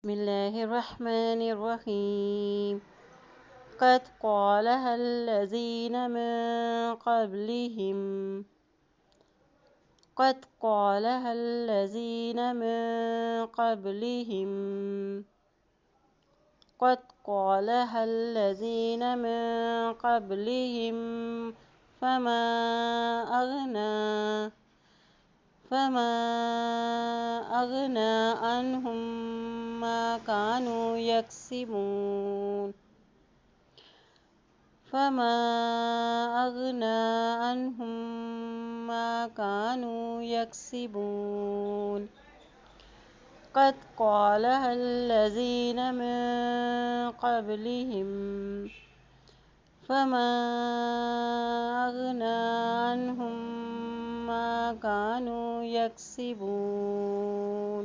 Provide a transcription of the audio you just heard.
बिस्मिल्लाहिर्रहमानिर्रहीम। क़द क़ालहल्लज़ीन मिन क़ब्लिहिम क़द क़ालहल्लज़ीन मिन क़ब्लिहिम क़द क़ालहल्लज़ीन मिन क़ब्लिहिम फ़मा अग़ना अन्हुम मा कानू यक्सिबून फ़मा अग़ना अन्हुम मा कानू यक्सिबून क़द क़ालहल्लज़ीन मिन क़ब्लिहिम फ़मा अग़ना अन्हुम मा कानू यक्सिबून।